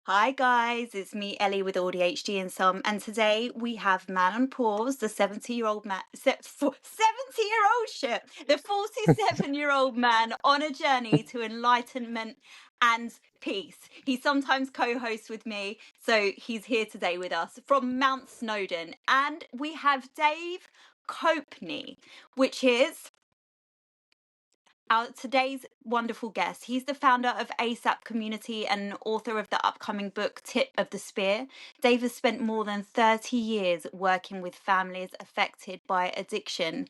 Hi guys, it's me Ellie with ADHD and some, and today we have man on pause, the 70-year-old man, 70-year-old shit, the 47-year-old man on a journey to enlightenment and peace. He sometimes co-hosts with me, so he's here today with us from Mount Snowdon, and we have Dave Kopney, which is our today's wonderful guest. He's the founder of ASAP Community and author of the upcoming book Tip of the Spear. Dave has spent more than 30 years working with families affected by addiction,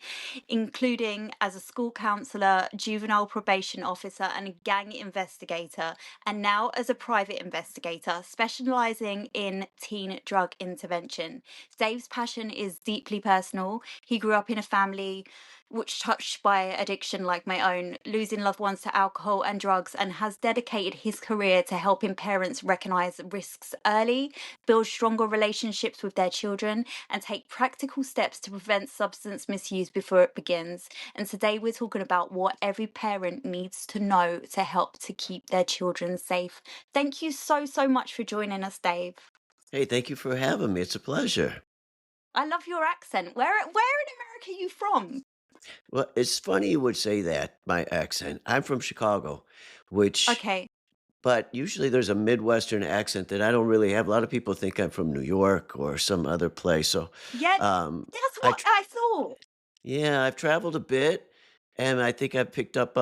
including as a school counselor, juvenile probation officer, and a gang investigator, and now as a private investigator specializing in teen drug intervention. Dave's passion is deeply personal. He grew up in a family which touched by addiction like my own, losing loved ones to alcohol and drugs, and has dedicated his career to helping parents recognize risks early, build stronger relationships with their children, and take practical steps to prevent substance misuse before it begins. And today we're talking about what every parent needs to know to help to keep their children safe. Thank you so much for joining us, Dave. Hey, thank you for having me. It's a pleasure. I love your accent. Where in America are you from? Well, it's funny you would say that, my accent. I'm from Chicago, which, Okay. but usually there's a Midwestern accent that I don't really have. A lot of people think I'm from New York or some other place. So, Yeah, um, that's I, what tr- I thought. yeah, I've traveled a bit, and I think I've picked up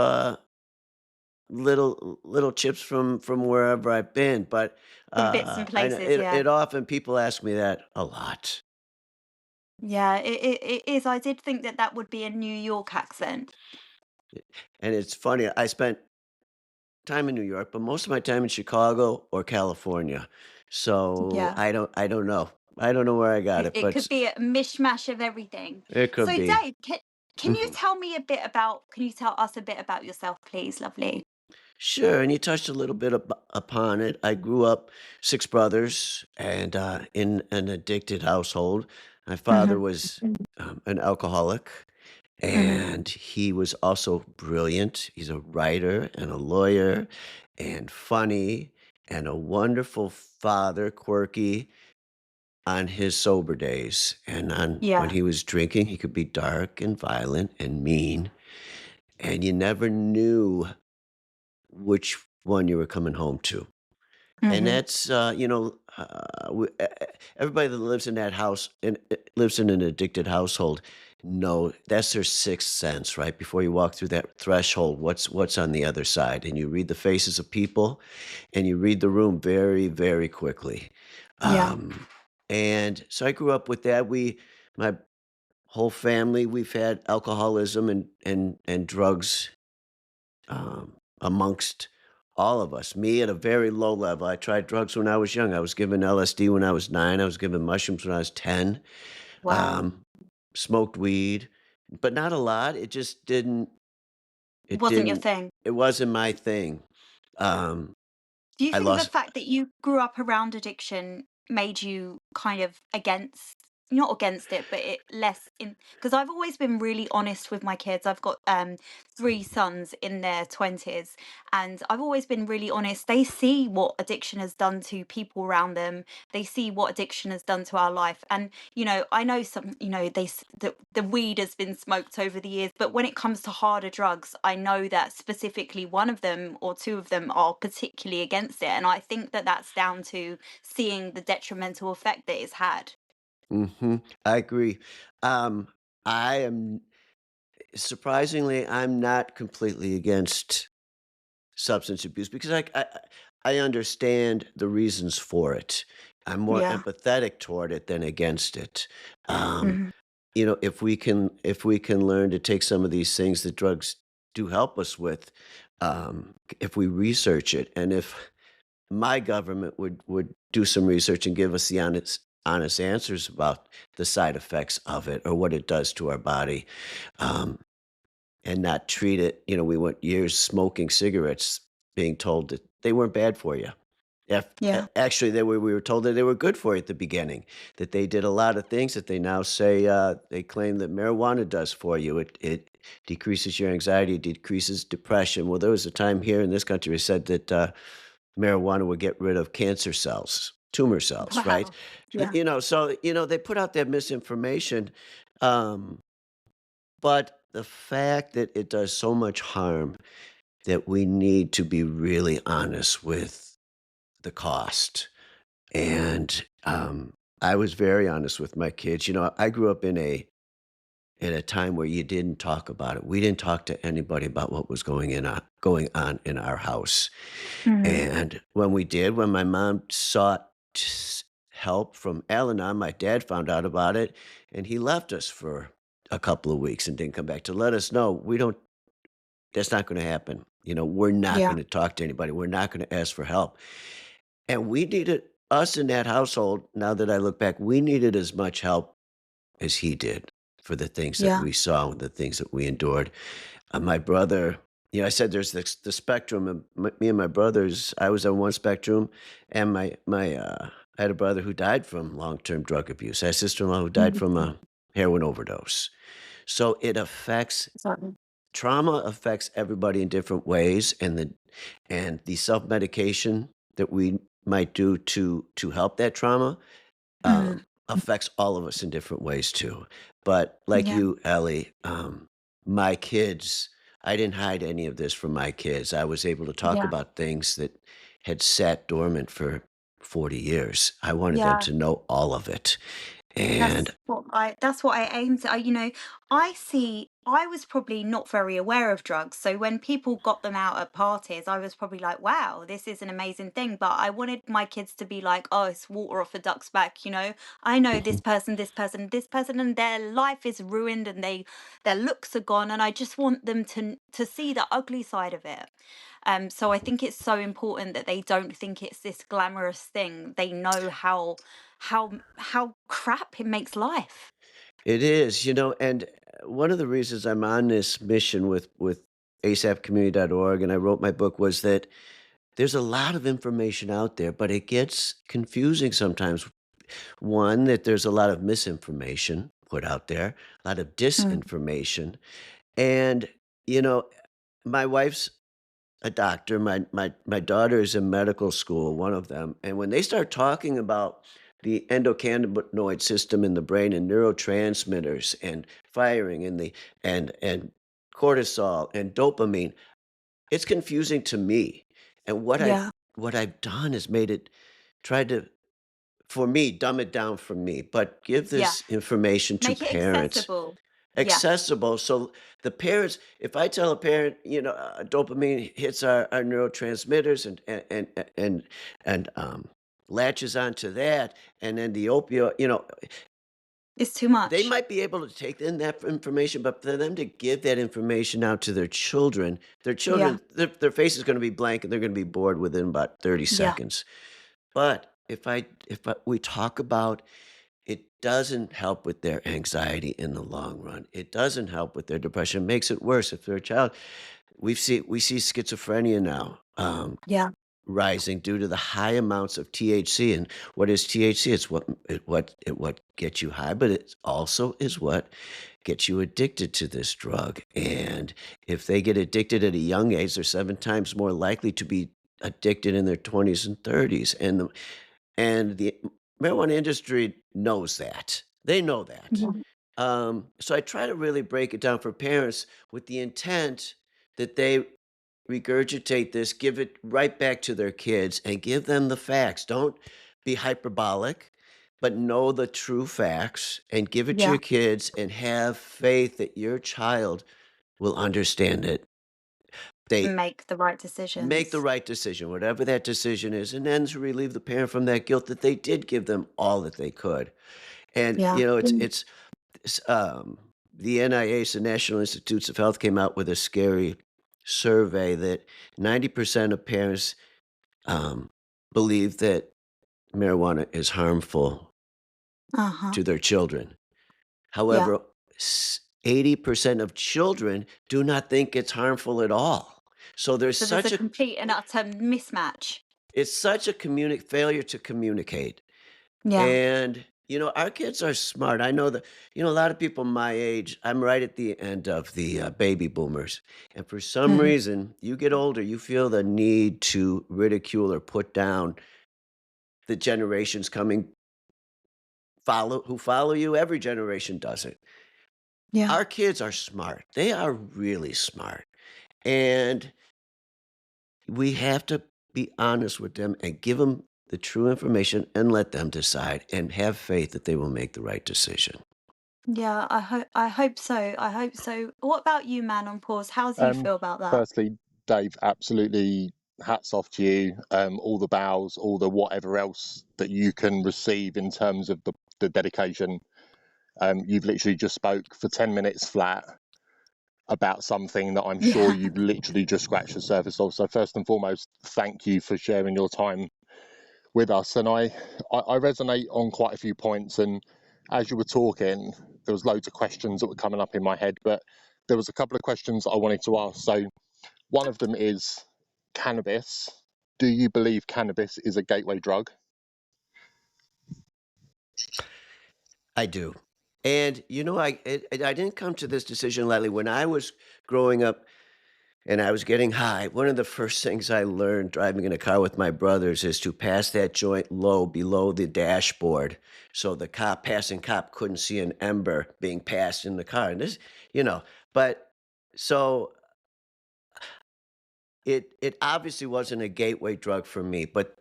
little chips from wherever I've been. But From bits and I know places, it. yeah. It often people ask me that a lot. Yeah, it is. I did think that that would be a New York accent. And it's funny. I spent time in New York, but most of my time in Chicago or California. So Yeah. I don't know. I don't know where I got It, it, it but could be a mishmash of everything. it could So, be. Dave, can you Mhm. tell me a bit about, can you tell us a bit about yourself, please, lovely? Sure, and you touched a little bit upon it. I grew up 6 brothers and, in an addicted household. My father Hmm. was, an alcoholic, Hmm. and he was also brilliant. He's a writer and a lawyer and funny and a wonderful father, quirky, on his sober days, and on when Yeah. he was drinking, he could be dark and violent and mean, and you never knew which one you were coming home to. And Hmm. that's, everybody that lives in that house and lives in an addicted household know that's their sixth sense, right? Before you walk through that threshold, what's on the other side? And you read the faces of people, and you read the room very, very quickly. Yeah. Um, and so I grew up with that. My whole family, we've had alcoholism and drugs, amongst all of us. Me at a very low level. I tried drugs when I was young. I was given LSD when I was 9. I was given mushrooms when I was 10. Wow. Um, smoked weed, but not a lot. It Wasn't your didn't thing. it wasn't my thing. Um, Do you I think the lost fact that you grew up around addiction made you kind of against, not against it, but it less in, because I've always been really honest with my kids. I've got three sons in their 20s, and I've always been really honest. They see what addiction has done to people around them. They see what addiction has done to our life. And I know some, the weed has been smoked over the years, but when it comes to harder drugs, I know that specifically one of them or two of them are particularly against it. And I think that that's down to seeing the detrimental effect that it's had. Mhm, I agree. Um, I am surprisingly, I'm not completely against substance abuse because I understand the reasons for it. I'm more Yeah. empathetic toward it than against it. Um, Hmm. if we can learn to take some of these things that drugs do help us with, if we research it, and if my government would do some research and give us the honest answers about the side effects of it or what it does to our body, um, and not treat it. We went years smoking cigarettes, being told that they weren't bad for you. Yeah. Actually, we were told that they were good for you at the beginning, that they did a lot of things that they now say, they claim that marijuana does for you. It decreases your anxiety, decreases depression. Well, there was a time here in this country it said that marijuana would get rid of cancer cells, tumor cells, right? Wow. Yeah. So, they put out that misinformation, um, but the fact that it does so much harm that we need to be really honest with the cost. And, I was very honest with my kids. I grew up in a time where you didn't talk about it. We didn't talk to anybody about what was going on in our house. Mhm. And when my mom sought help from Al-Anon, my dad found out about it, and he left us for a couple of weeks and didn't come back to let us know, "We don't that's not gonna happen. We're not Yeah. gonna talk to anybody. We're not gonna ask for help." And we needed us in that household, now that I look back, we needed as much help as he did for the things that Yeah. we saw and the things that we endured. My brother, I said there's the spectrum, and me and my brothers, I was on one spectrum, and I had a brother who died from long-term drug abuse. I had a sister-in-law who died from Mhm. a heroin overdose. So Sorry. trauma affects everybody in different ways, and the self-medication that we might do to help that trauma Mm. affects all of us in different ways too. But like Yeah. you, Ellie, my kids, I didn't hide any of this from my kids. I was able to talk Yeah. about things that had sat dormant for 40 years. I wanted them Yeah. to know all of it. And That's what I aim to. I was probably not very aware of drugs. So when people got them out at parties, I was probably like, wow, this is an amazing thing. But I wanted my kids to be like, oh, it's water off a duck's back. I know mhm. this person, this person, this person, and their life is ruined and their looks are gone. And I just want them to see the ugly side of it. So I think it's so important that they don't think it's this glamorous thing. They know how crap it makes life. It is, and one of the reasons I'm on this mission with asapcommunity.org, and I wrote my book, was that there's a lot of information out there, but it gets confusing sometimes. One, that there's a lot of misinformation put out there, a lot of Mm. disinformation. And, you know, my wife's a doctor, my daughter is in medical school, one of them. And when they start talking about the endocannabinoid system in the brain and neurotransmitters and firing and cortisol and dopamine, it's confusing to me. And Yeah. what I've done is tried to, for me, dumb it down for me, but give Yeah. this information to Make it parents, accessible. Yeah. accessible, so the parents, if I tell a parent, dopamine hits our neurotransmitters and latches onto that, and then the opioid, It's too they much. might be able to take in that information, but for them to give that information out to their Yeah. children, their face is gonna be blank, and they're gonna be bored within about 30 Yeah. seconds. But if we talk about, it doesn't help with their anxiety in the long run. It doesn't help with their depression. It makes it worse if they're a child. We see schizophrenia now, Yeah. rising due to the high amounts of THC. And what is THC? It's what gets you high, but it also is what gets you addicted to this drug. And if they get addicted at a young age, they're 7 times more likely to be addicted in their 20s and 30s. And the marijuana industry knows that. They know that. Mhm. So I try to really break it down for parents with the intent that they regurgitate this, give it right back to their kids, and give them the facts. Don't be hyperbolic, but know the true facts and give it to Yeah. your kids and have faith that your child will understand it. They Make the right make the decisions. right decision, whatever that decision is, and then to relieve the parent from that guilt that they did give them all that they could. And, Yeah. the NIH, the National Institutes of Health, came out with a scary survey that 90% of parents, um, believe that marijuana is harmful Uh-huh. to their children. Yeah. However, 80% of children do not think it's harmful at all. So So there's a complete and utter mismatch. it's such a failure to communicate. Yeah. And, Our kids are smart. I know that, a lot of people my age, I'm right at the end of the baby boomers. And for some Mhm. reason, you get older, you feel the need to ridicule or put down the generations coming who follow you. Every generation does it. Yeah. Our kids are smart. They are really smart. And we have to be honest with them and give them the true information and let them decide and have faith that they will make the right decision. Yeah, I hope so. I hope so. What about you, man on pause? How do you Um, feel about that? Firstly, Dave, absolutely hats off to you. All the bows, all the whatever else that you can receive in terms of the dedication. You've literally just spoke for 10 minutes flat about something that I'm sure Yeah. you've literally just scratched the surface of. So first and foremost, thank you for sharing your time with us. And I resonate on quite a few points. And as you were talking, there was loads of questions that were coming up in my head, but there was a couple of questions I wanted to ask. So one of them is cannabis. Do you believe cannabis is a gateway drug? I do. And I didn't come to this decision lightly. When I was growing up and I was getting high, one of the first things I learned driving in a car with my brothers is to pass that joint low below the dashboard so the passing cop couldn't see an ember being passed in the car. And this, you know, but so it obviously wasn't a gateway drug for me, but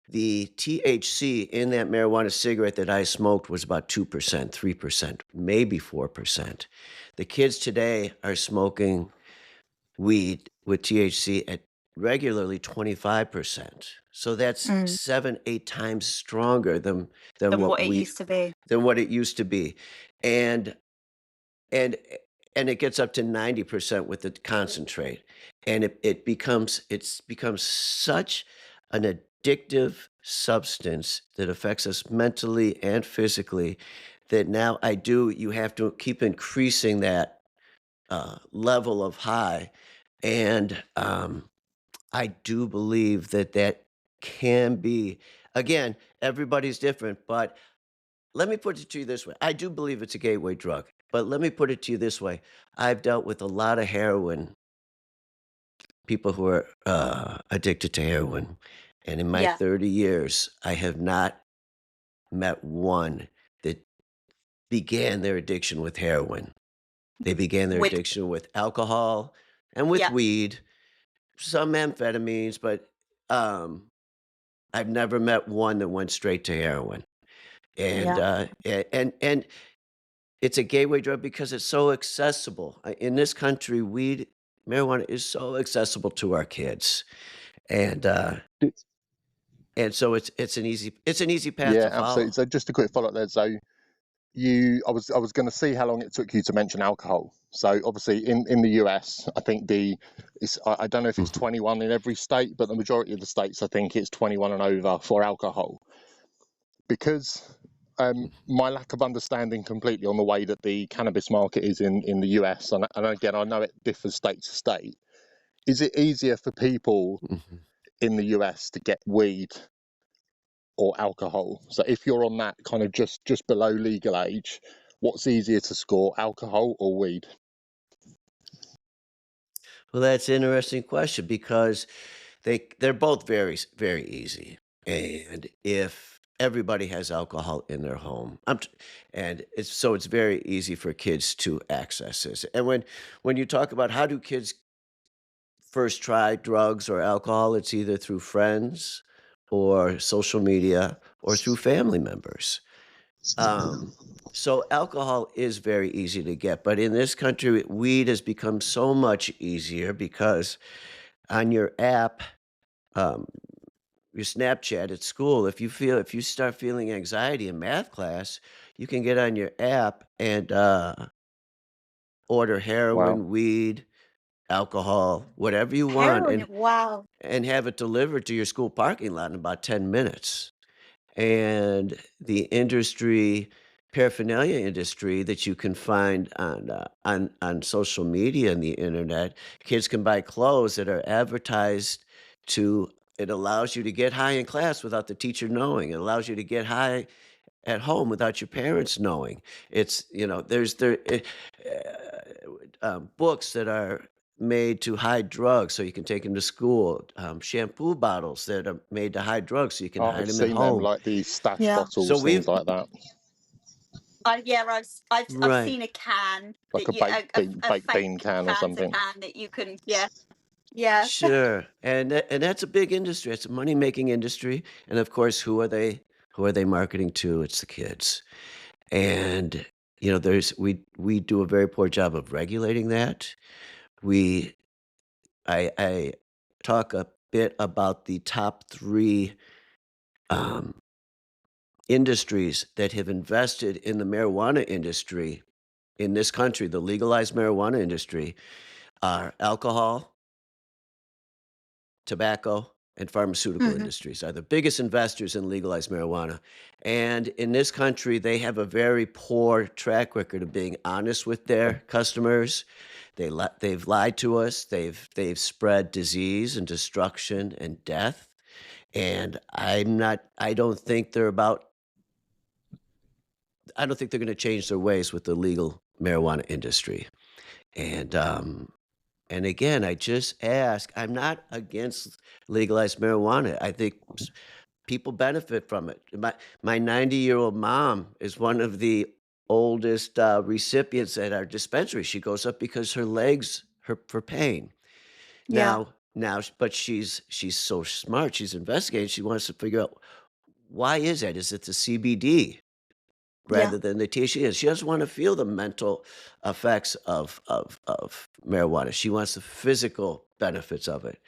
the THC in that marijuana cigarette that I smoked was about 2%, 3%, maybe 4%. The kids today are smoking weed with THC at regularly 25%. So that's Mm. 7, 8 times stronger than Than what what it we used to be. than what it used to be. And and and it gets up to 90% with the concentrate, and it's become such an addictive substance that affects us mentally and physically that now you have to keep increasing that, level of high, and, I do believe that that can be again, everybody's different, but let me put it to you this way. I do believe it's a gateway drug, but let me put it to you this way. I've dealt with a lot of heroin people who are addicted to heroin. And in my Yeah. 30 years, I have not met one that began their addiction with heroin. They began their With addiction with alcohol and with yeah. weed, some amphetamines, but um, I've never met one that went straight to heroin. And Yeah. and it's a gateway drug because it's so accessible. In this country, marijuana is so accessible to our kids, and uh, It's, and so it's an easy path yeah, to absolutely. follow. So just a quick follow up there. So I was going to see how long it took you to mention alcohol. So obviously in the US, I think I don't know if it's Mhm, 21 in every state, but the majority of the states, I think it's 21 and over for alcohol. Because my lack of understanding completely on the way that the cannabis market is in the US, and again, I know it differs state to state. Is it easier for people mhm. in the US to get weed or alcohol? So if you're on that kind of just below legal age, what's easier to score, alcohol or weed? Well, that's an interesting question because they're both very easy, and if everybody has alcohol in their home, and it's very easy for kids to access this. And when you talk about how do kids first try drugs or alcohol, it's either through friends or social media or through family members. Um, so alcohol is very easy to get, but in this country, weed has become so much easier because on your app, um, your Snapchat at school, if you start feeling anxiety in math class, you can get on your app and order Wow. heroin, weed, alcohol, whatever you want, Heroin. and Wow. have it delivered to your school parking lot in about 10 minutes. And the paraphernalia industry that you can find on social media and the internet, kids can buy clothes that are advertised to it allows you to get high in class without the teacher knowing. It allows you to get high at home without your parents knowing. It's, you know, books that are made to hide drugs so you can take them to school, shampoo bottles that are made to hide drugs so you can hide I've them at seen them, home. like the stash Yeah. So bottles, things we've like that, Yeah, I've right. seen a can like that a you a baked bean fake can or Fanta something. can that you can, yeah. Sure, and that's a big industry. It's a money-making industry, and of course, who are they marketing to? It's the kids. And, you know, we do a very poor job of regulating that. We I talk a bit about the top 3, um, industries that have invested in the marijuana industry in this country, the legalized marijuana industry, are alcohol, tobacco, and pharmaceutical Hmm. industries are the biggest investors in legalized marijuana. And in this country, they have a very poor track record of being honest with their customers. They've lied to us. They've spread disease and destruction and death. And I don't think they're about I don't think they're going to change their ways with the legal marijuana industry. And and again, I just ask, I'm not against legalized marijuana. I think people benefit from it. My 90-year-old mom is one of the oldest recipients at our dispensary. She goes up because her legs hurt for pain. Yeah. But she's so smart. She's investigating. She wants to figure out why is that? Is it the CBD Yeah. rather than the THC? She doesn't want to feel the mental effects of marijuana. She wants the physical benefits of it.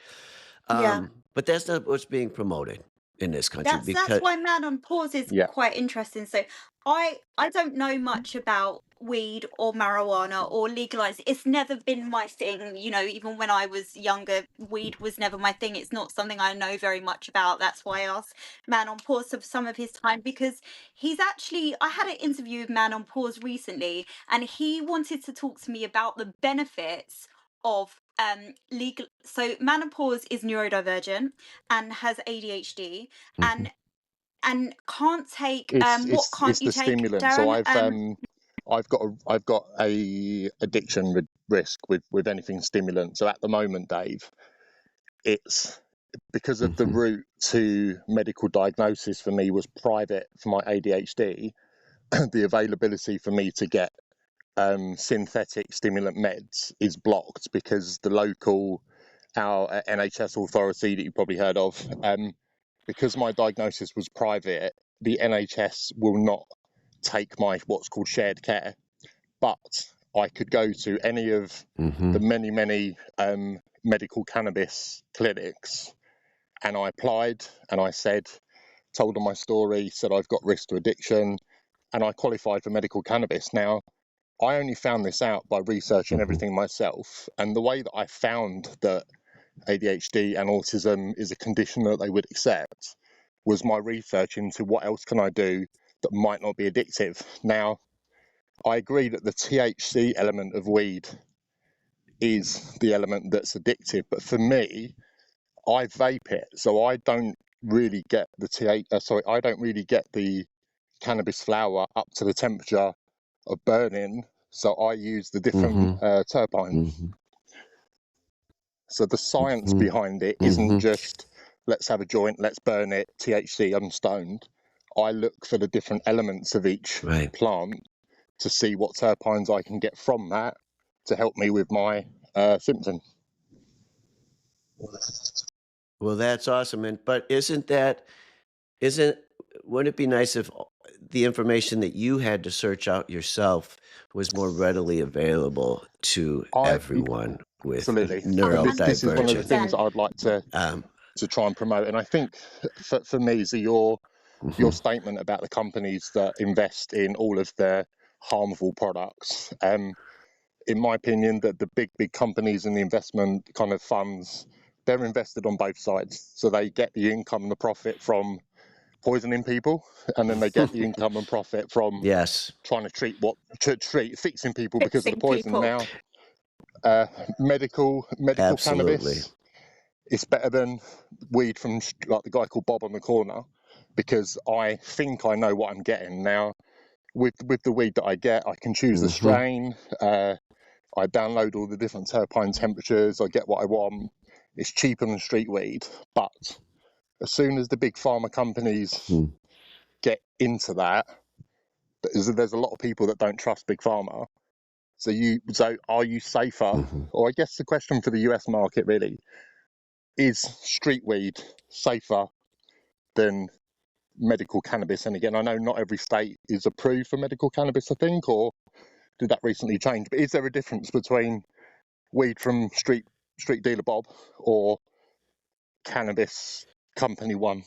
Yeah. But that's not what's being promoted in this country That's because why Man on Pause is Yeah. quite interesting. So I don't know much about weed or marijuana or legalized. It's never been my thing. You know, even when I was younger, weed was never my thing. It's not something I know very much about. That's why I asked Man on Pause of some of his time, because I had an interview with Man on Pause recently, and he wanted to talk to me about the benefits of legal. So Man on Pause is neurodivergent and has ADHD, Mhm. and can't take what It's can't you the take, stimulant. So Darren? I've got a addiction risk with anything stimulant. So at the moment, Dave, it's because of the Mhm. route to medical diagnosis for me was private for my ADHD. The availability for me to get synthetic stimulant meds is blocked because our NHS authority that you probably heard of, because my diagnosis was private, the NHS will not take my what's called shared care, but I could go to any of the Mhm. many medical cannabis clinics, and I applied and I told them my story, said I've got risk to addiction, and I qualified for medical cannabis. Now, I only found this out by researching Mhm. everything myself, and the way that I found that ADHD and autism is a condition that they would accept was my research into what else can I do that might not be addictive. Now, I agree that the THC element of weed is the element that's addictive, but for me, I vape it, so I don't really get I don't really get the cannabis flower up to the temperature of burning, so I use the different Mhm. terpenes. Mhm. So the science Mhm. behind it isn't Mhm. just let's have a joint, let's burn it, THC, I'm stoned. I look for the different elements of each Right. plant to see what terpenes I can get from that to help me with my symptoms. Well, that's awesome. But isn't wouldn't it be nice if the information that you had to search out yourself was more readily available to I everyone with Absolutely, A and hundred this is one of the neurodivergent? things that 100%. I'd like Um, to try and promote. And I think for me, so your mhm. statement about the companies that invest in all of their harmful products. In my opinion, that the big companies and the investment kind of funds, they're invested on both sides. So they get the income and the profit from poisoning people, and then they get the income and profit from Yes, trying to treat fixing people because of the Fixing poison. people. Now, medical absolutely. cannabis, it's better than weed from like the guy called Bob on the corner. because I think I know what I'm getting now. With the weed that I get, I can choose the Mhm. strain. I download all the different terpene temperatures. I get what I want. It's cheaper than street weed, but as soon as the big pharma companies Hmm. get into that, there's a lot of people that don't trust big pharma. So are you safer? Mhm. Or I guess the question for the US market really is street weed safer than medical cannabis? And again, I know not every state is approved for medical cannabis, I think, or did that recently change? But is there a difference between weed from street dealer Bob or cannabis company one?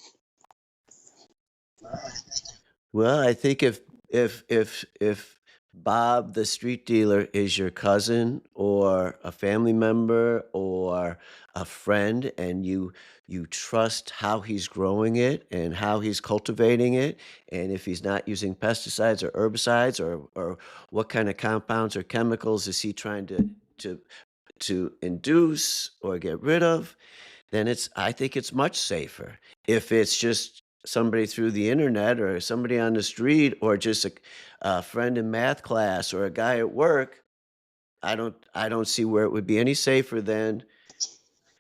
Well, I think if Bob, the street dealer, is your cousin or a family member or a friend, and you trust how he's growing it and how he's cultivating it, and if he's not using pesticides or herbicides or what kind of compounds or chemicals is he trying to to induce or get rid of, then I think it's much safer. If it's just somebody through the internet or somebody on the street or just a friend in math class or a guy at work, I don't see where it would be any safer than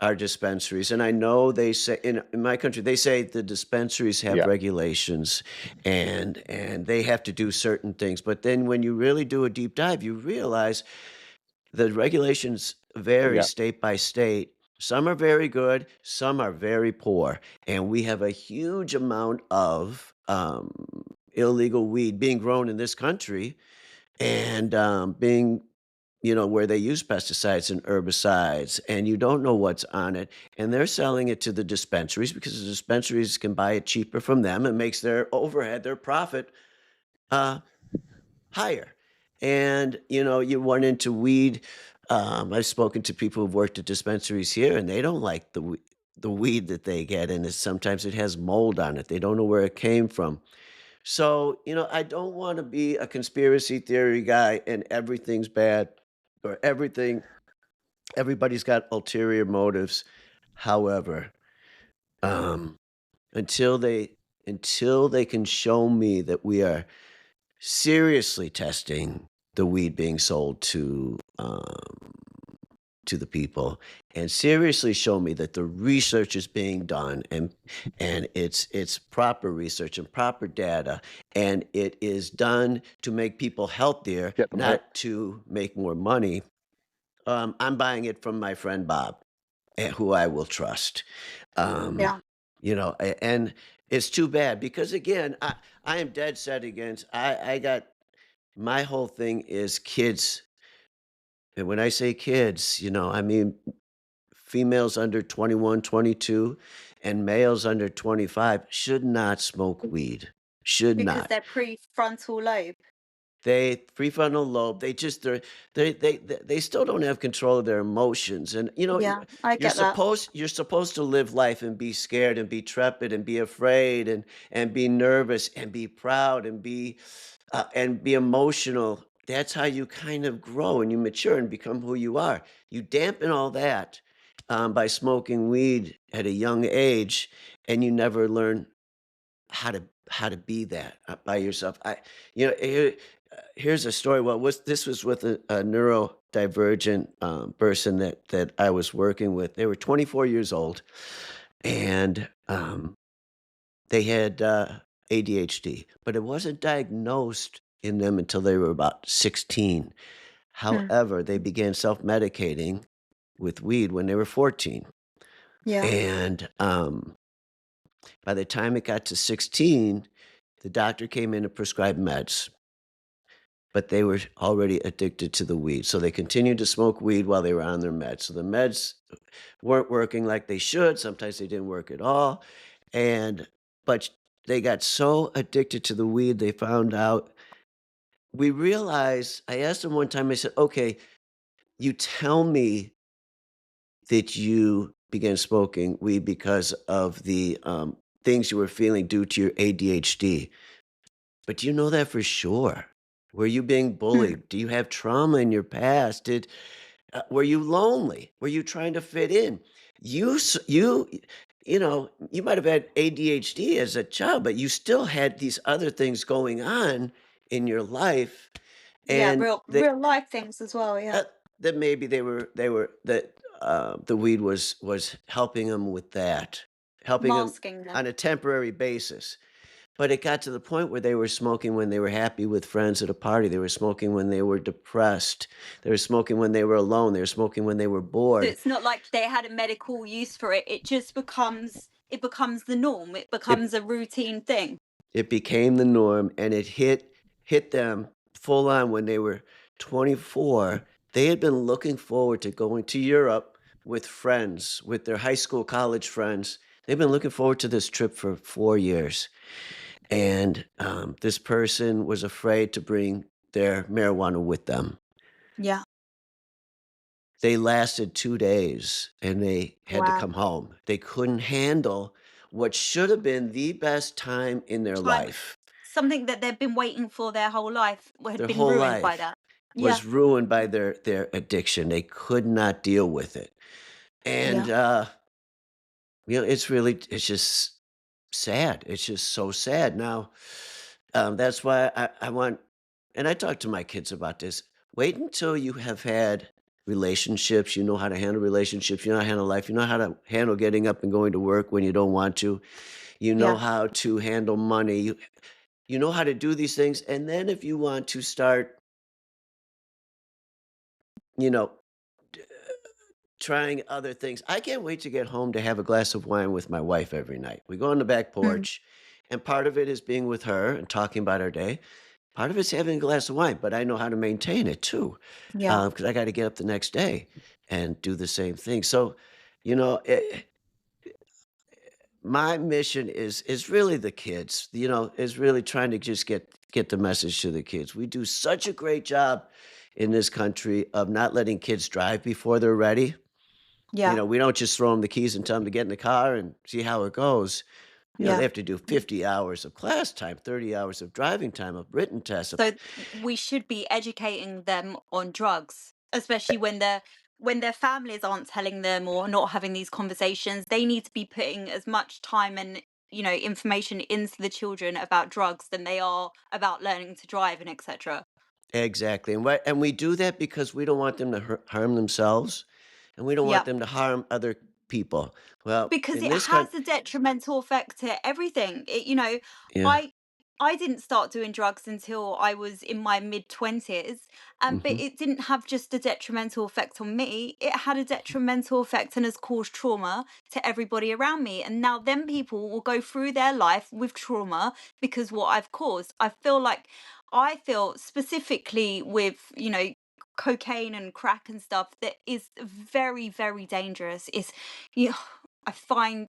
our dispensaries. And I know they say in my country, they say the dispensaries have Yeah, regulations and they have to do certain things. But then when you really do a deep dive, you realize the regulations vary yeah, state by state. Some are very good, some are very poor, and we have a huge amount of illegal weed being grown in this country and being, where they use pesticides and herbicides, and you don't know what's on it. And they're selling it to the dispensaries because the dispensaries can buy it cheaper from them. It makes their overhead, their profit, uh, higher. And, you run into weed. I've spoken to people who've worked at dispensaries here, and they don't like the weed that they get, and sometimes it has mold on it. They don't know where it came from. So, I don't want to be a conspiracy theory guy and everything's bad or everybody's got ulterior motives. However, um, until they until they can show me that we are seriously testing the weed being sold to the people and seriously show me that the research is being done and it's proper research and proper data and it is done to make people healthier, get them hooked. not to make more money. I'm buying it from my friend Bob, who I will trust. Um, Yeah. and it's too bad because again, I am dead set against. I got my whole thing is kids, and when I say kids, I mean females under 21, 22, and males under 25 should not smoke weed. Should Because not. they're prefrontal lobe. They prefrontal lobe, they still don't have control of their emotions, and, Yeah, I you're get that. supposed to live life and be scared and be trepid and be afraid and be nervous and be proud and be emotional. That's how you kind of grow and you mature and become who you are. You dampen all that, by smoking weed at a young age, and you never learn how to be that, by yourself. Here's a story. Well, this was with a neurodivergent, person that I was working with. They were 24 years old, and, they had, ADHD, but it wasn't diagnosed in them until they were about 16. Hmm. However, they began self-medicating with weed when they were 14, Yeah. and, by the time it got to 16, the doctor came in and prescribed meds, but they were already addicted to the weed. So they continued to smoke weed while they were on their meds. So the meds weren't working like they should. Sometimes they didn't work at all. And, but they got so addicted to the weed, they found out. We realized, I asked them one time, I said, okay, you tell me that you began smoking weed because of the things you were feeling due to your ADHD. But do you know that for sure? Were you being Hmm. bullied? Do you have trauma in your past? Were you lonely? Were you trying to fit in? You you might have had ADHD as a child, but you still had these other things going on in your life, Yeah, and real life things as well, yeah. uh, that maybe they were that the weed was helping them with that, helping them Masking on them. a temporary basis. But it got to the point where they were smoking when they were happy with friends at a party. They were smoking when they were depressed. They were smoking when they were alone. They were smoking when they were So bored. it's not like they had a medical use for it. It becomes the norm. It It becomes a routine thing. it became the norm, and it hit them full on when they were 24. They had been looking forward to going to Europe with friends, with their high school, college friends. They've been looking forward to this trip for 4 years, and this person was afraid to bring their marijuana with them. Yeah. They lasted 2 days, and they had to Wow. come home. They couldn't handle what should have been the best time in their Time life. Something that they've been waiting for their whole life had Their been whole ruined by life that. Yeah. was ruined by their addiction. They could not deal with it. And, Yeah. it's just sad. It's just so sad. Now, that's why I want, and I talk to my kids about this. Wait until you have had relationships. You know how to handle relationships. You know how to handle life. You know how to handle getting up and going to work when you don't want to. You know Yeah. how to handle money. You know how to do these things. And then if you want to start, you know, trying other things. I can't wait to get home to have a glass of wine with my wife every night. We go on the back Mm. porch, and part of it is being with her and talking about our day. Part of it's having a glass of wine, but I know how to maintain it too, Yeah. because I got to get up the next day and do the same thing. So, you know, my mission is really the kids. Is really trying to just get the message to the kids. We do such a great job in this country of not letting kids drive before they're ready. Yeah. We don't just throw them the keys and tell them to get in the car and see how it goes. They Yeah. have to do 50 hours of class time, 30 hours of driving time, of written tests. So we should be educating them on drugs, especially when their families aren't telling them or not having these conversations. They need to be putting as much time and information into the children about drugs than they are about learning to drive and etc. Exactly. And we do that because we don't want them to harm themselves, and we don't want Yeah. them to harm other people. Well, Because in it this country, has a detrimental effect to everything. yeah. I I didn't start doing drugs until I was in my mid-20s, but Hmm. it didn't have just a detrimental effect on me. It had a detrimental effect and has caused trauma to everybody around me. And now them people will go through their life with trauma because what I've caused. I feel specifically with, cocaine and crack and stuff that is very, very dangerous. You I find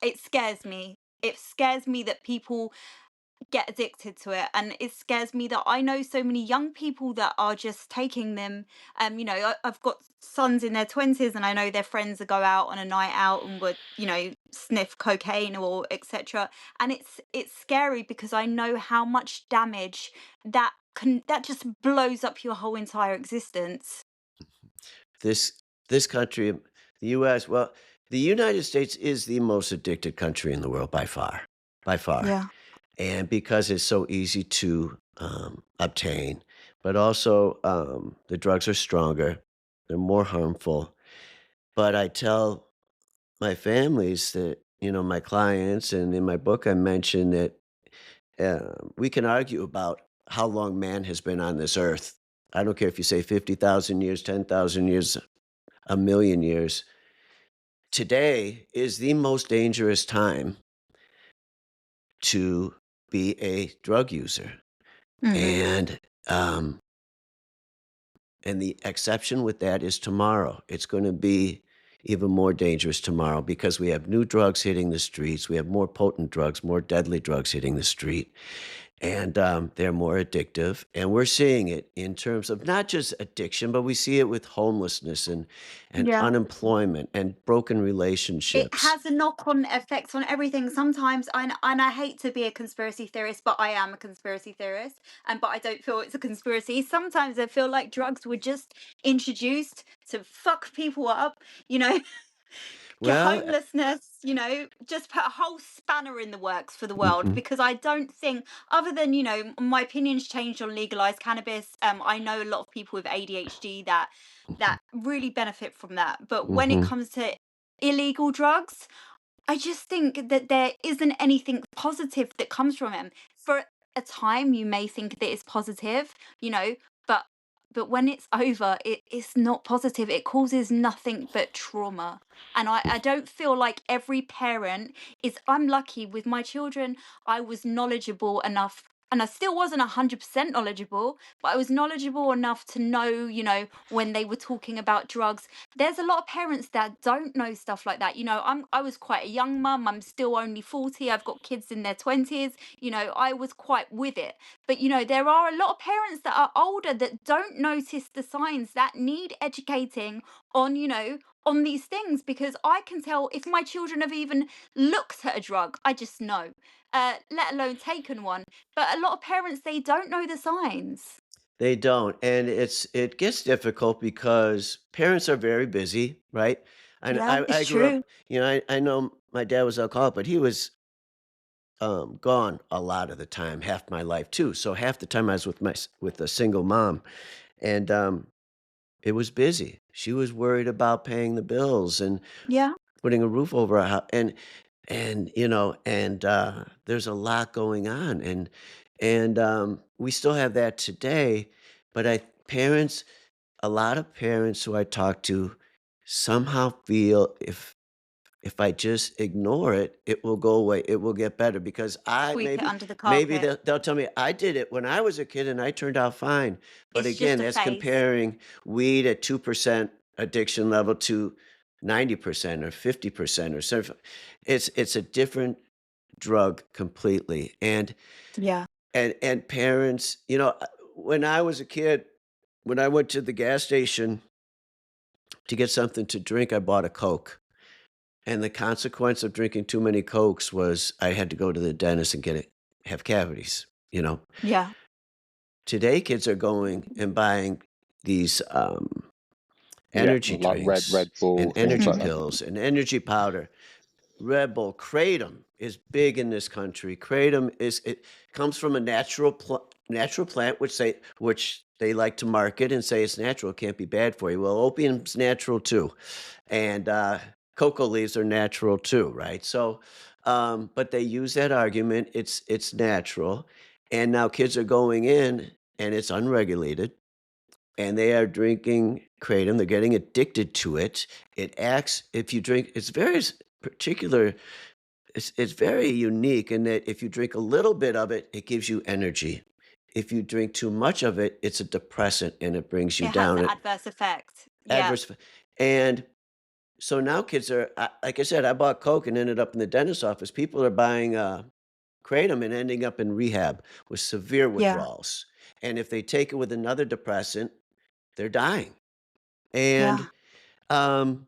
it scares me. It scares me that people get addicted to it, and it scares me that I know so many young people that are just taking them. I've got sons in their 20s, and I know their friends that go out on a night out and would, sniff cocaine or etc. And it's scary because I know how much damage that just blows up your whole entire existence. This this country, the U.S. Well, the United States is the most addicted country in the world by far. Yeah. And because it's so easy to obtain, but also the drugs are stronger, they're more harmful. But I tell my families that, my clients, and in my book, I mention that we can argue about how long man has been on this earth. I don't care if you say 50,000 years, 10,000 years, a million years. Today is the most dangerous time to be a drug user. Hmm. And um, And the exception with that is tomorrow. It's gonna be even more dangerous tomorrow because we have new drugs hitting the streets. We have more potent drugs, more deadly drugs hitting the street, and they're more addictive. And we're seeing it in terms of not just addiction, but we see it with homelessness and Yeah. unemployment and broken It relationships. has a knock-on effect on everything. Sometimes, and I hate to be a conspiracy theorist, but I am a conspiracy theorist, and but I don't feel it's a conspiracy. Sometimes I feel like drugs were just introduced to fuck people up, you know, get Well, homelessness. you know, just put a whole spanner in the works for the world, Hmm. because I don't think, other than, you know, my opinion's changed on legalized cannabis. I know a lot of people with ADHD that really benefit from that. But when it Hmm. comes to illegal drugs, I just think that there isn't anything positive that comes from him. For a time, you may think that it's positive, you know, but when it's over, it's not positive. It causes nothing but trauma. And I don't feel like every parent is. I'm lucky with my children. I was knowledgeable enough. And I still wasn't 100% knowledgeable, but I was knowledgeable enough to know, you know, when they were talking about drugs. There's a lot of parents that don't know stuff like that. You know, I was quite a young mum. I'm still only 40. I've got kids in their 20s. You know, I was quite with it. But you know, there are a lot of parents that are older that don't notice the signs, that need educating on, you know, on these things, because I can tell if my children have even looked at a drug. I just know. Let alone taken one. But a lot of parents, they don't know the signs. They don't, and it gets difficult because parents are very busy, right? And Yeah, I it's grew up, true. you know, I know my dad was alcoholic, but he was gone a lot of the time, half my life too. So half the time I was with with a single mom, and it was busy. She was worried about paying the bills and Yeah, putting a roof over our house, and you know, and there's a lot going on, and we still have that today. But I parents, a lot of parents who I talk to somehow feel if I just ignore it, it will go away. It will get better because I sweep it under the maybe carpet. they'll tell me I did it when I was a kid and I turned out fine. But It's again, just a that's phase. comparing weed at 2% addiction level to 90% or 50% or so. It's a different drug completely. Yeah. And parents, you know, when I was a kid, when I went to the gas station to get something to drink, I bought a Coke. And the consequence of drinking too many Cokes was I had to go to the dentist and have cavities, you know? Yeah. Today, kids are going and buying these, Yeah, energy like Red drinks and Bull, things energy like Mhm. that. pills and energy powder. Red Bull, kratom is big in this country. Kratom it comes from a natural plant, which they like to market and say it's natural, it can't be bad for you. Well, opium's natural too, and cocoa leaves are natural too, right? So, but they use that argument. It's natural, and now kids are going in and it's unregulated and they are drinking kratom. They're getting addicted to it. It acts if you drink. It's very particular. It's very unique in that if you drink a little bit of it, it gives you energy. If you drink too much of it, it's a depressant and it brings you It has down. an It adverse effect. Yeah. adverse, and so now kids are like I said. I bought Coke and ended up in the dentist's office. People are buying kratom and ending up in rehab with severe Yeah. withdrawals. And if they take it with another depressant, they're dying. Yeah. And um,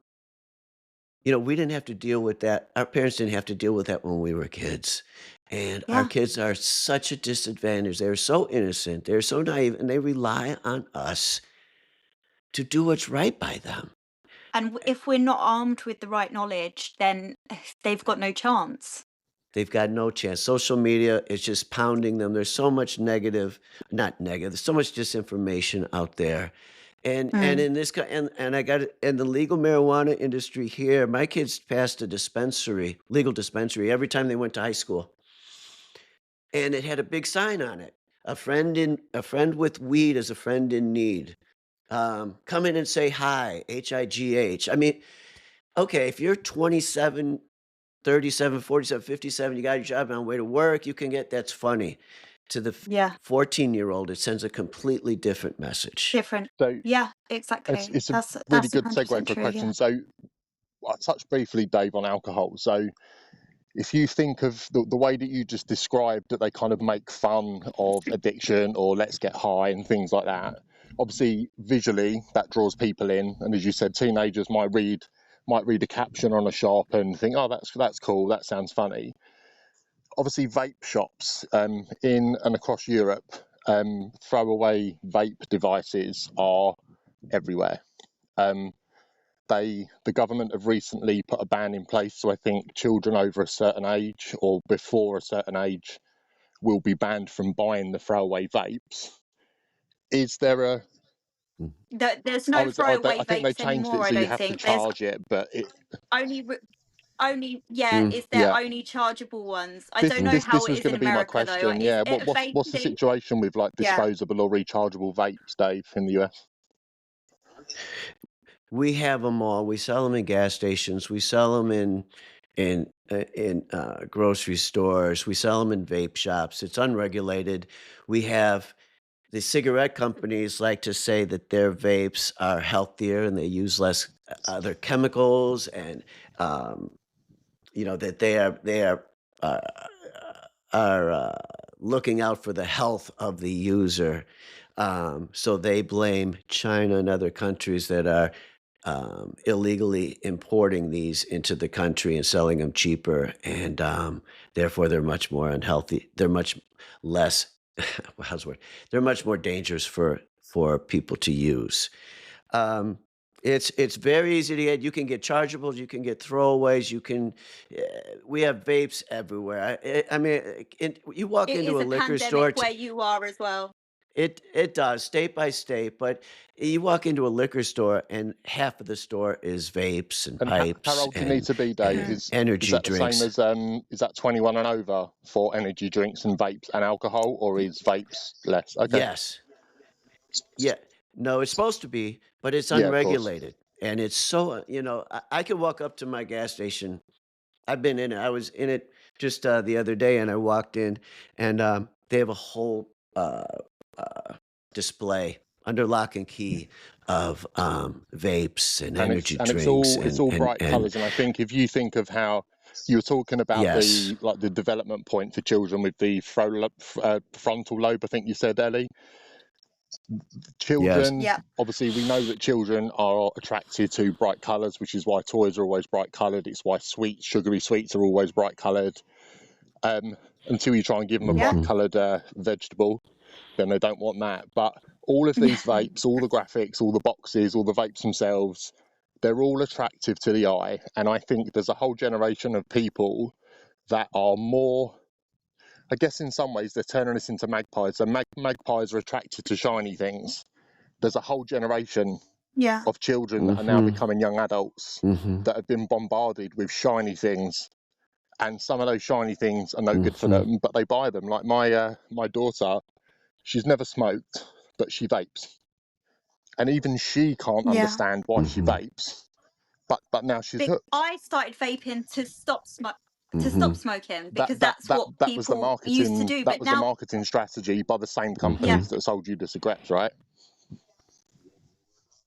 you know, we didn't have to deal with that. Our parents didn't have to deal with that when we were kids. And our Yeah. kids are such a disadvantage. They're so innocent. They're so naive, and they rely on us to do what's right by them. And if we're not armed with the right knowledge, then they've got no chance. They've got no chance. Social media is just pounding them. There's so much not negative, there's so much disinformation out there. And Mm. in this and I got it in the legal marijuana industry here, my kids passed a legal dispensary every time they went to high school. And it had a big sign on it. A friend with weed is a friend in need. Come in and say hi, HIGH. I mean, okay, if you're 27, 37, 47, 57, you got your job on the way to work, you can get that's funny. To the Yeah. 14-year-old, it sends a completely different message. Different. So Yeah, exactly. it's a really That's good segue 100% for a true. Yeah. question. So I touched briefly, Dave, on alcohol. So if you think of the way that you just described that they kind of make fun of addiction or let's get high and things like that, obviously visually that draws people in. And as you said, teenagers might read a caption on a shop and think, oh, that's cool, that sounds funny. Obviously, vape shops in and across Europe, throwaway vape devices are everywhere. Um, the government have recently put a ban in place. So I think children over a certain age or before a certain age will be banned from buying the throwaway vapes. Is there a? There's no I throwaway think they vapes changed it anymore, I so you don't have to think. There's charge it, but it. only yeah, Mm. is there Yeah. only chargeable ones? I don't know how This it was is going in to be my America though. question. Is Yeah. it What's the vaping? situation with like Yeah. disposable or rechargeable vapes, Dave, in the US? We have them all. We sell them in gas stations. We sell them in grocery stores. We sell them in vape shops. It's unregulated. We have the cigarette companies like to say that their vapes are healthier and they use less other chemicals, and that uh, are looking out for the health of the user. So they blame China and other countries that are illegally importing these into the country and selling them cheaper, and therefore they're much more unhealthy. They're much less. How's the word? They're much more dangerous for people to use. Um, it's very easy to get. You can get chargeables, you can get throwaways, you can. We have vapes everywhere. I mean, you walk It into is a a liquor store. pandemic where you are as well. It does, state by state, but you walk into a liquor store and half of the store is vapes and And how pipes old do you need to be, Dave? Is energy that the same drinks. as is that 21 and over for energy drinks and vapes and alcohol, or is vapes less? Okay. Yes. Yeah. No, it's supposed to be, but it's Yeah, of course. unregulated. And it's so, I could walk up to my gas station. I've been in it. I was in it just the other day, and I walked in, and they have a whole display under lock and key of vapes and energy it's drinks all bright and colours. And I think if you think of how you were talking about yes, the development point for children with the frontal lobe, I think you said, Ellie. yes, Children, Yeah. obviously, we know that children are attracted to bright colours, which is why toys are always bright coloured. It's why sugary sweets are always bright coloured. Until you try and give them a Yeah. bright coloured vegetable, then they don't want that. But all of these vapes, all the graphics, all the boxes, all the vapes themselves, they're all attractive to the eye. And I think there's a whole generation of people that are more, I guess in some ways, they're turning us into magpies. So magpies are attracted to shiny things. There's a whole generation Yeah. of children that are now becoming young adults that have been bombarded with shiny things. And some of those shiny things are no good for them, but they buy them. Like my daughter, she's never smoked, but she vapes. And even she can't Yeah. understand why she vapes. But now she's hooked. I started vaping to stop smoking because That that's what that was the people used to marketing do. that But was the now, marketing strategy by the same yeah, companies that sold you the cigarettes, right?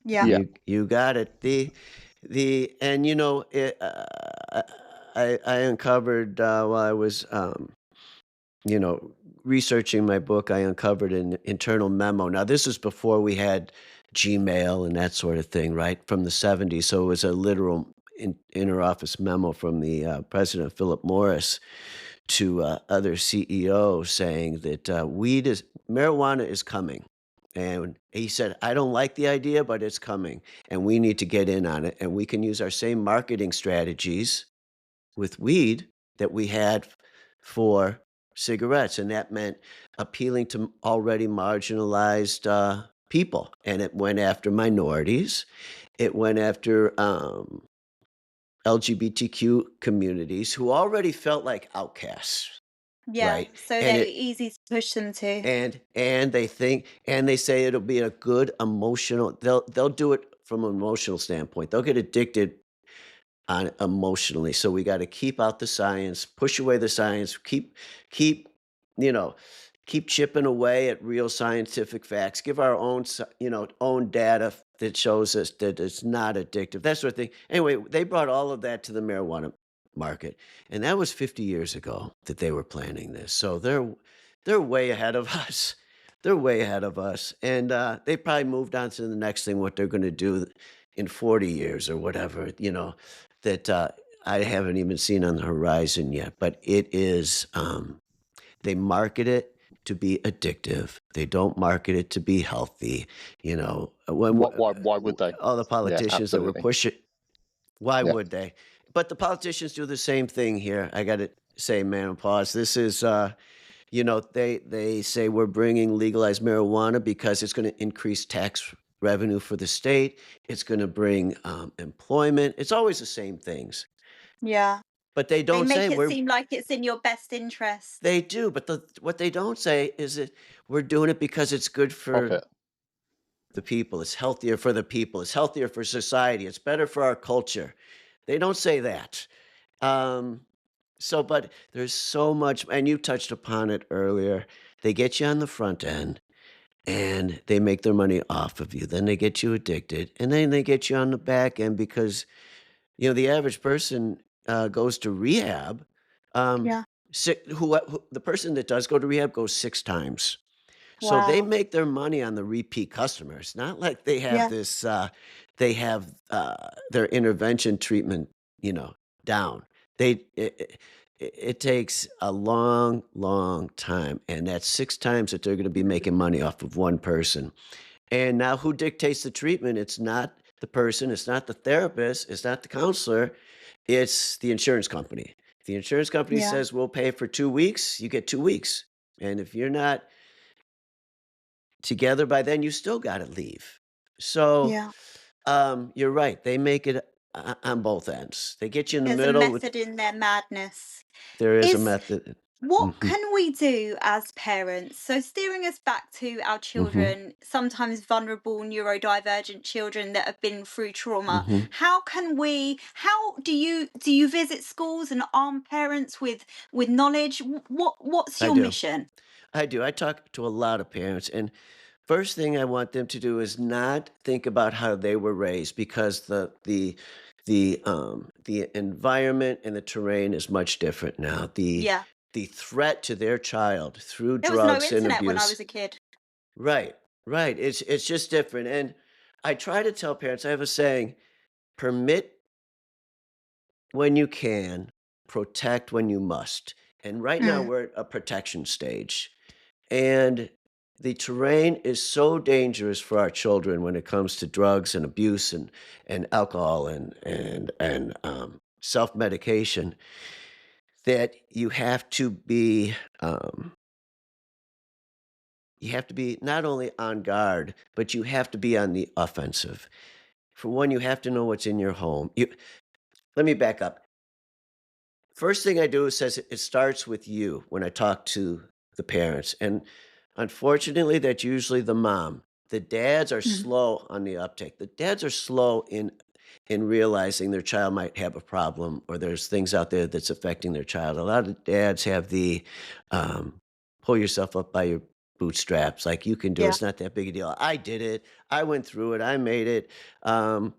yeah, Yeah. you got it. And I uncovered while I was researching my book, I uncovered an internal memo. Now, this is before we had Gmail and that sort of thing, right? From the 70s. So it was a literal interoffice memo from the President Philip Morris to other CEOs saying that marijuana is coming. And he said, I don't like the idea, but it's coming. And we need to get in on it. And we can use our same marketing strategies with weed that we had for cigarettes. And that meant appealing to already marginalized people. And it went after minorities. It went after LGBTQ communities who already felt like outcasts. yeah. Right. So And they're it easy to push them to. and they say it'll be a good emotional, they'll do it from an emotional standpoint. They'll get addicted on emotionally. So we got to keep out the science, push away the science, keep you know keep chipping away at real scientific facts, give our own data that shows us that it's not addictive, that sort of thing. Anyway, they brought all of that to the marijuana market, and that was 50 years ago that they were planning this. So they're way ahead of us. They're way ahead of us, and they probably moved on to the next thing, what they're going to do in 40 years or whatever, that I haven't even seen on the horizon yet. But it is, they market it to be addictive. They don't market it to be healthy. Why would they? all the Yeah, politicians that were absolutely. Why Yeah. would they? But the politicians do the same thing here. I got to say, menopause. This is, they say we're bringing legalized marijuana because it's going to increase tax revenue for the state. It's going to bring employment. It's always the same things. Yeah. But they They don't say make it we're seem like it's in your best interest. they do, but what they don't say is that we're doing it because it's good for Profit. the people. It's healthier for the people. It's healthier for society. It's better for our culture. They don't say that. Um, but there's so much, and you touched upon it earlier. They get you on the front end and they make their money off of you. Then they get you addicted, and then they get you on the back end because the average person goes to rehab. Um, Yeah. the person that does go to rehab goes 6 times. So they Wow. make their money on the repeat customers. Not like they have Yeah. this. They have their intervention treatment, down. They it takes a long, long time, and that's 6 times that they're going to be making money off of one person. And now who dictates the treatment? It's not the person, it's not the therapist, it's not the counselor, it's the insurance company. If the insurance company Yeah. says we'll pay for 2 weeks, you get 2 weeks. And if you're not together by then, you still got to leave. So, Yeah. you're right. They make it on both ends. They get you in the There's a middle with method in their madness. there is a Is method. What Mhm, can we do as parents? So, steering us back to our mhm, children, sometimes vulnerable, neurodivergent children that have been through trauma. mhm. How do you visit schools and arm parents with knowledge? What's I your do. mission? I do. I talk to a lot of parents, and first thing I want them to do is not think about how they were raised because the environment and the terrain is much different now. Yeah, The threat to their child through there was no drugs and internet when I abuse. was a kid. Right, right. It's just different. And I try to tell parents, I have a saying, permit when you can, protect when you must. And right now Mm, we're at a protection stage. And the terrain is so dangerous for our children when it comes to drugs and abuse and alcohol and self-medication that you have to be not only on guard, but you have to be on the offensive. For one, you have to know what's in your home. Let me back up. First thing I do is says it starts with you when I talk to the parents. And unfortunately, that's usually the mom. The dads are mm, slow on the uptake. The dads are slow in realizing their child might have a problem or there's things out there that's affecting their child. A lot of dads have the pull yourself up by your bootstraps, like you can do it. yeah, It's not that big a deal. I did it. I went through it. I made it.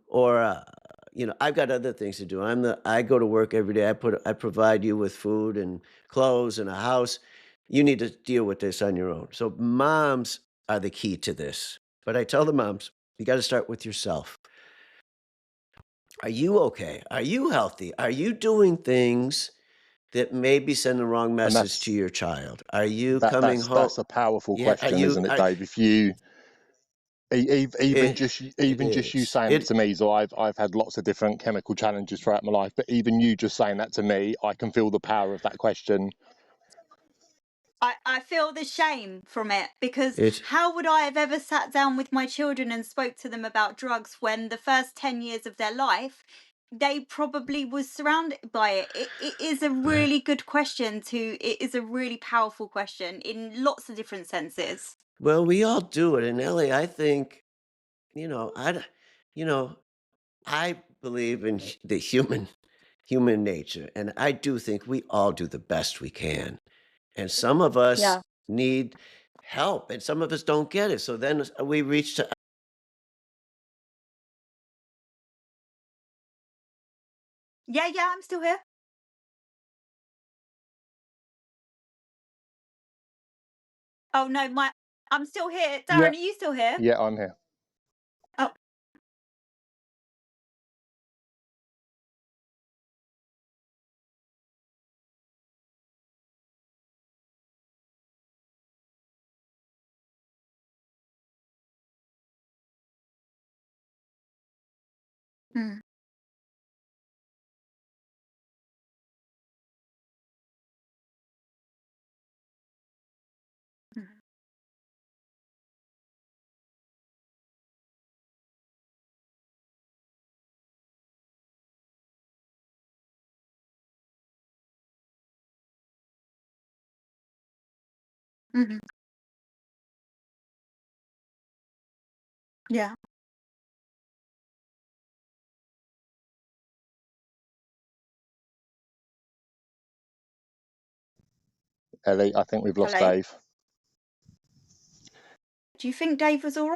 Or I've got other things to do. I go to work every day. I provide you with food and clothes and a house. You need to deal with this on your own. So moms are the key to this. But I tell the moms, you got to start with yourself. Are you okay? Are you healthy? Are you doing things that maybe send the wrong And message to your child? Are you coming home? that's a powerful Yeah, question, isn't it, are Dave? If you even it just it even just you is. saying it to me, so I've had lots of different chemical challenges throughout my life, but even you just saying that to me, I can feel the power of that question. I feel the shame from it because It how would I have ever sat down with my children and spoke to them about drugs when the first 10 years of their life they probably was surrounded by it? It is a right. really good question it is a really powerful question in lots of different senses. Well, we all do it. And Ellie, I think, you know, I, d- you know, I believe in the human nature, and I do think we all do the best we can. And some of us Yeah. need help, and some of us don't get it. So then we reach to Yeah, yeah, I'm still here. Oh no, I'm still here. Yeah, Darren, are you still here? yeah, I'm here. Oh, mm. Hmm. Yeah. Ellie, I think we've lost Hello. Dave. Do you think Dave was all right?